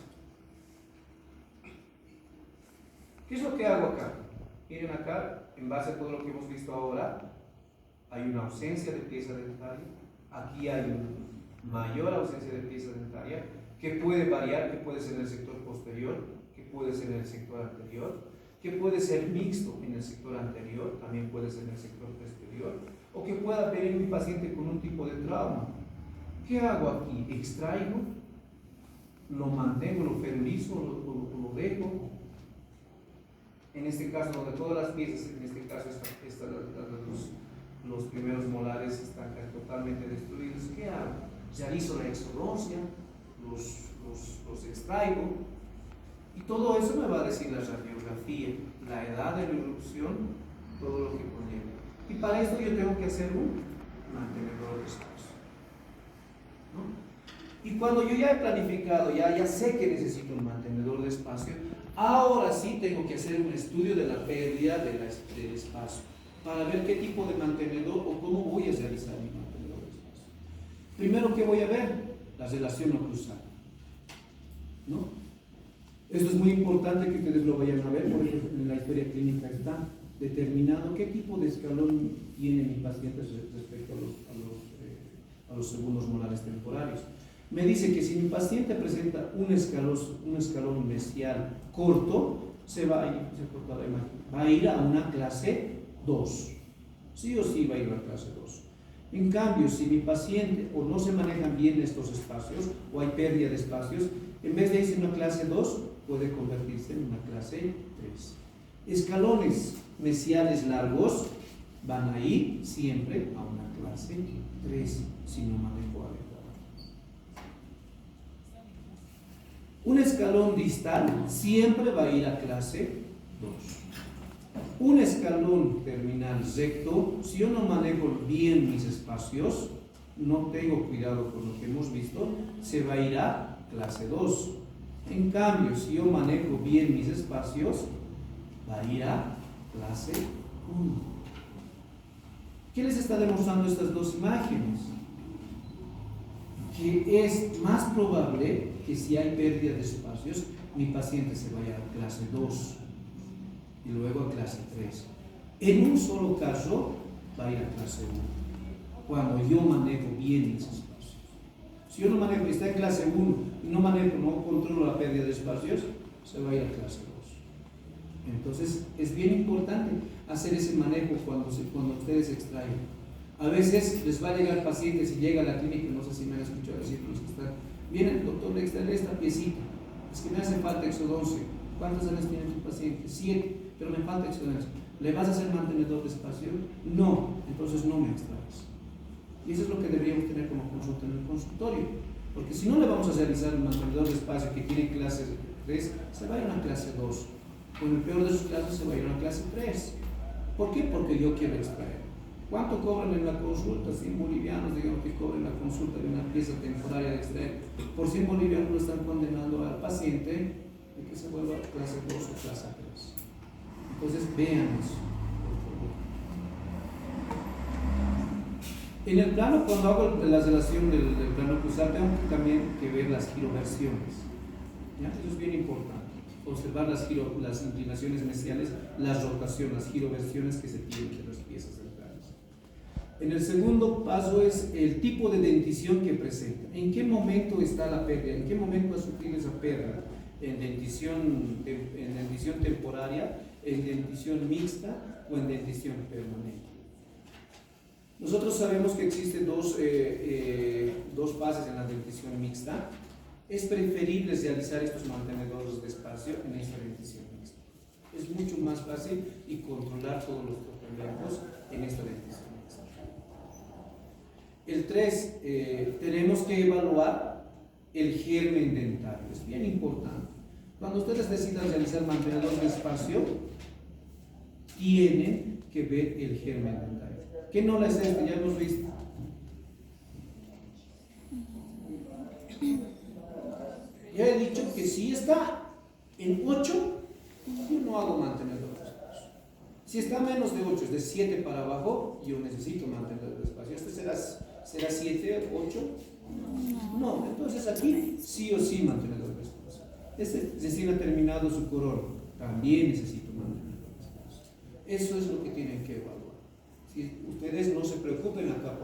Speaker 3: ¿Qué es lo que hago acá? Miren acá, en base a todo lo que hemos visto ahora, hay una ausencia de pieza dentaria, aquí hay una mayor ausencia de pieza dentaria, que puede variar, que puede ser en el sector posterior, que puede ser en el sector anterior, que puede ser mixto en el sector anterior, también puede ser en el sector posterior, o que pueda venir un paciente con un tipo de trauma. ¿Qué hago aquí? ¿Extraigo? ¿Lo mantengo, lo ferilizo, lo dejo? En este caso, donde todas las piezas, en este caso los primeros molares están totalmente destruidos, ¿qué hago? Realizo la exodoncia, los extraigo, y todo eso me va a decir la radiografía, la edad de la erupción, todo lo que conlleva. Y para esto yo tengo que hacer un mantenedor de espacio, ¿no? Y cuando yo ya he planificado, ya sé que necesito un mantenedor de espacio, ahora sí tengo que hacer un estudio de la pérdida del espacio para ver qué tipo de mantenedor o cómo voy a realizar mi mantenedor de espacio. Primero, ¿qué voy a ver? La relación oclusal, ¿no? Esto es muy importante que ustedes lo vayan a ver, porque en la historia clínica está determinado qué tipo de escalón tiene mi paciente respecto a los segundos molares temporarios. Me dice que si mi paciente presenta un escalón mesial corto, va a ir a una clase 2. Sí o sí va a ir a la clase 2. En cambio, si mi paciente o no se manejan bien estos espacios o hay pérdida de espacios, en vez de irse a una clase 2, puede convertirse en una clase 3. Escalones mesiales largos van a ir siempre a una clase 3 si no manejo adecuadamente. Un escalón distal siempre va a ir a clase 2. Un escalón terminal recto, si yo no manejo bien mis espacios, no tengo cuidado con lo que hemos visto, se va a ir a clase 2. En cambio, si yo manejo bien mis espacios, va a ir a clase 1. ¿Qué les está demostrando estas dos imágenes? Que es más probable que si hay pérdida de espacios, mi paciente se vaya a clase 2 y luego a clase 3. En un solo caso, va a ir a clase 1, cuando yo manejo bien mis espacios. Si yo no manejo, está en clase 1 y no controlo la pérdida de espacios, se va a ir a clase 2. Entonces, es bien importante hacer ese manejo cuando ustedes extraen. A veces les va a llegar pacientes y llega a la clínica, no sé si me han escuchado decir los que están, viene el doctor, le extrae esta piecita, es que me hace falta exodoncia. ¿Cuántos años tiene tu paciente? 7, pero me falta exodoncia. ¿Le vas a hacer mantenedor de espacio? No, entonces no me extraes. Y eso es lo que deberíamos tener como consulta en el consultorio, porque si no le vamos a realizar un mantenedor de espacio que tiene clase 3, se va a ir a una clase 2, o en el peor de sus casos se va a ir a una clase 3. ¿Por qué? Porque yo quiero extraer. ¿Cuánto cobran en la consulta? 100 bolivianos, digamos que cobran la consulta de una pieza temporaria de extraer. Por 100 bolivianos lo están condenando al paciente de que se vuelva a clase 2 o clase 3. Entonces vean eso, por favor. En el plano, cuando hago la relación del plano oclusal, tengo también que ver las giroversiones. ¿Ya? Eso es bien importante. Observar las inclinaciones mesiales, las rotaciones, las giroversiones que se tienen de las piezas dentales. En el segundo paso es el tipo de dentición que presenta. ¿En qué momento está la pérdida? ¿En qué momento ha sufrido esa pérdida? en dentición temporaria, en dentición mixta o en dentición permanente. Nosotros sabemos que existen dos fases en la dentición mixta. Es preferible realizar estos mantenedores de espacio en esta dentición mixta. Es mucho más fácil y controlar todos los tratamientos en esta dentición mixta. El 3, tenemos que evaluar el germen dentario. Es bien importante. Cuando ustedes decidan realizar mantenedores de espacio, tienen que ver el germen dentario. ¿Qué no es este? Ya hemos visto. Ya he dicho que si está en 8, yo no hago mantenedor de espacio. Si está menos de 8, es de 7 para abajo, yo necesito mantenedor de espacio. ¿Este será 7, 8? No, entonces aquí sí o sí mantenedor de espacio. Este recién ha terminado su corona, también necesito mantenedor de espacio. Eso es lo que tienen que evaluar. Si ustedes no se preocupen acá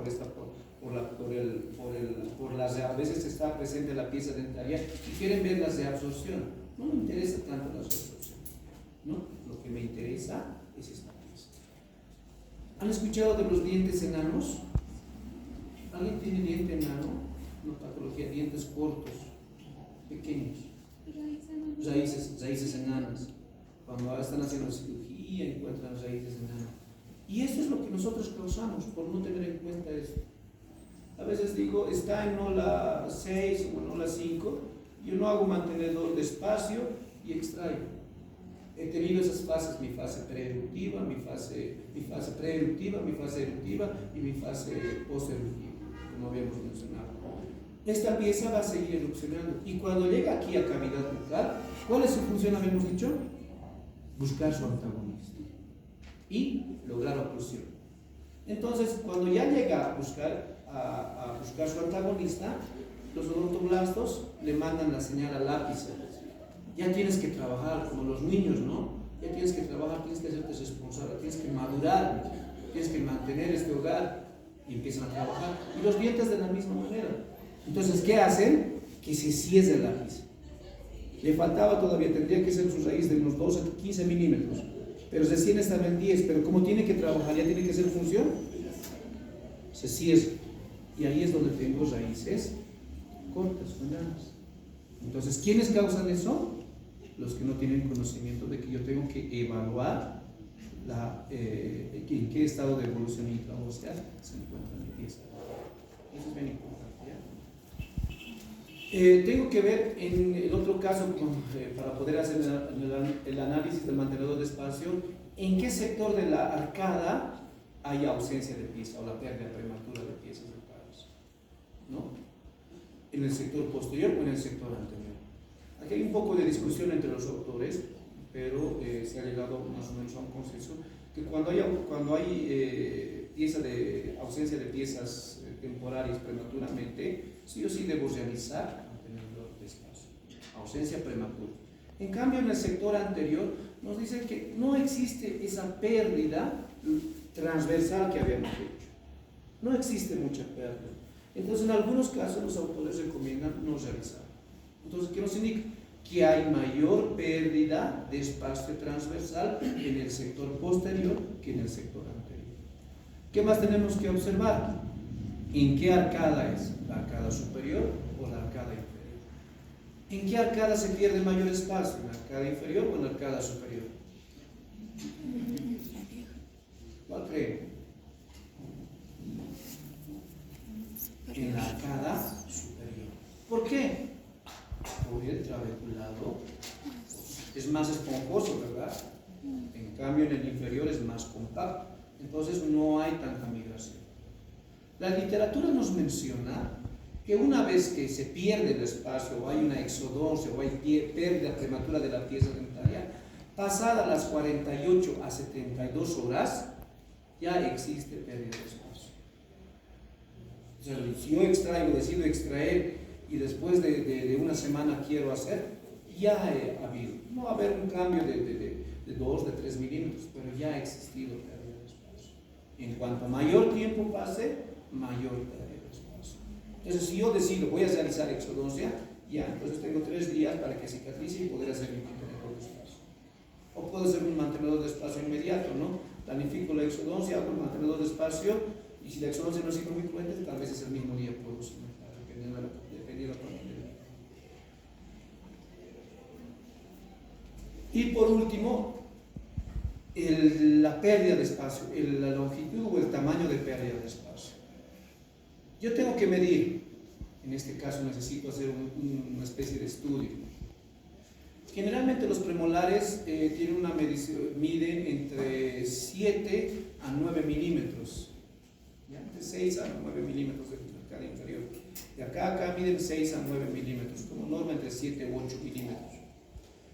Speaker 3: a veces está presente la pieza dentaria y quieren ver las de absorción. No me interesa tanto la absorción, ¿no? Lo que me interesa es esta pieza. ¿Han escuchado de los dientes enanos? ¿Alguien tiene diente enano? Una patología, dientes cortos, pequeños, raíces enanas. Cuando ahora están haciendo cirugía encuentran raíces enanas. Y esto es lo que nosotros causamos por no tener en cuenta esto. A veces digo, está en ola 6 o en ola 5, yo no hago mantenedor de espacio y extraigo. He tenido esas fases, mi fase preeruptiva, mi fase preeruptiva, mi fase eruptiva y mi fase posteruptiva, como habíamos mencionado. Esta pieza va a seguir erupcionando y cuando llega aquí a cavidad bucal, ¿cuál es su función? Habíamos dicho, buscar su antagonista y lograr oclusión. Entonces, cuando ya llega a buscar su antagonista, los odontoblastos le mandan la señal al lápiz. Ya tienes que trabajar, como los niños, ¿no? Ya tienes que trabajar, tienes que hacerte responsable, tienes que madurar, tienes que mantener este hogar, y empiezan a trabajar. Y los dientes de la misma manera. Entonces, ¿qué hacen? Que se cierre el lápiz. Le faltaba todavía, tendría que ser su raíz de unos 12 a 15 milímetros. Pero recién estaba en 10, pero como tiene que trabajar, ya tiene que hacer función, se cierra. Y ahí es donde tengo raíces cortas, enanas. Entonces, ¿quiénes causan eso? Los que no tienen conocimiento de que yo tengo que evaluar en qué estado de evolución intraósea se encuentra mi pieza. Eso es bien importante, ¿ya? Tengo que ver en el otro caso, para poder hacer el análisis del mantenedor de espacio, en qué sector de la arcada hay ausencia de pieza o la pérdida prematura de piezas dentales, ¿no? En el sector posterior o en el sector anterior. Aquí hay un poco de discusión entre los autores, pero se ha llegado más o menos a un consenso que cuando hay ausencia de piezas temporarias prematuramente, sí o sí debo realizar mantenedor de espacio, ausencia prematura. En cambio, en el sector anterior nos dicen que no existe esa pérdida transversal que habíamos hecho. No existe mucha pérdida. Entonces, en algunos casos los autores recomiendan no realizar. Entonces, ¿qué nos indica? Que hay mayor pérdida de espacio transversal en el sector posterior que en el sector anterior. ¿Qué más tenemos que observar? ¿En qué arcada es? ¿La arcada superior o la arcada inferior? ¿En qué arcada se pierde mayor espacio? ¿En la arcada inferior o en la arcada superior? ¿Cuál creen? En la arcada superior. ¿Por qué? Por el trabeculado es más esponjoso, ¿verdad? En cambio, en el inferior es más compacto. Entonces no hay tanta migración. La literatura nos menciona que una vez que se pierde el espacio o hay una exodoncia o hay pérdida prematura de la pieza dentaria, pasada las 48 a 72 horas, ya existe pérdida de espacio. O sea, si yo decido extraer y después de una semana quiero hacer, ya ha habido. No va a haber un cambio de 2, de 3 milímetros, pero ya ha existido pérdida de espacio. En cuanto mayor tiempo pase, mayor pérdida de espacio. Entonces, si yo decido voy a realizar exodoncia, Ya, entonces tengo 3 días para que cicatrice y poder hacer mi mantenedor de espacio. O puedo hacer un mantenedor de espacio inmediato, ¿no? Planifico la exodoncia, hago el mantenedor de espacio, y si la exodoncia no ha sido muy frecuente, tal vez es el mismo día puedo someter, dependiendo de la cantidad. Y por último, la pérdida de espacio, la longitud o el tamaño de pérdida de espacio. Yo tengo que medir, en este caso necesito hacer una especie de estudio. Generalmente los premolares tienen una medición, miden entre 7 a 9 milímetros, ¿ya? De 6 a 9 milímetros de la arcada inferior. De acá a acá miden 6 a 9 milímetros, como norma entre 7 u 8 milímetros.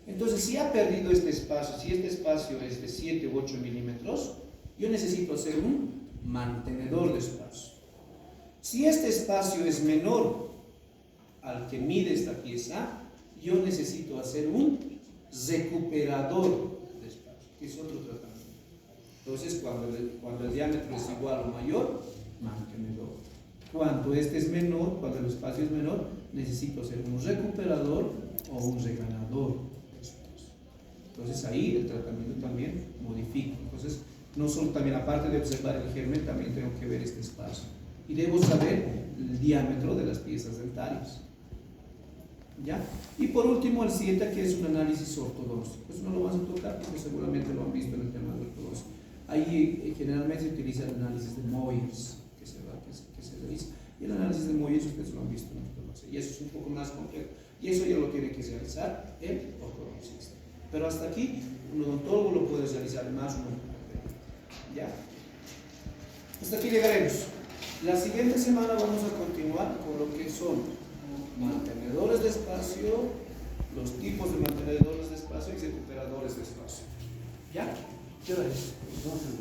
Speaker 3: Entonces, si ha perdido este espacio, si este espacio es de 7 u 8 milímetros, yo necesito hacer un mantenedor de espacio. Si este espacio es menor al que mide esta pieza, yo necesito hacer un recuperador de espacio, que es otro tratamiento. Entonces, cuando el diámetro es igual o mayor, mantenedor. Cuando este es menor, cuando el espacio es menor, necesito hacer un recuperador o un regranador de espacio. Entonces, ahí el tratamiento también modifica. Entonces, no solo también, aparte de observar el germen, también tengo que ver este espacio. Y debo saber el diámetro de las piezas dentarias. ¿Ya? Y por último el 7, que es un análisis ortodóntico. Pues no lo vamos a tocar porque seguramente lo han visto en el tema de ortodoncia. Ahí generalmente se utiliza el análisis de Moyers que se realiza. Y el análisis de Moyers ustedes lo han visto en ortodoncia. Y eso es un poco más complejo. Y eso ya lo tiene que realizar el ortodoncista. Pero hasta aquí un odontólogo lo puede realizar más o menos. ¿Ya? Hasta aquí llegaremos. La siguiente semana vamos a continuar con lo que son mantenedores de espacio, los tipos de mantenedores de espacio y recuperadores de espacio. ¿Ya? ¿Qué hora es? 12.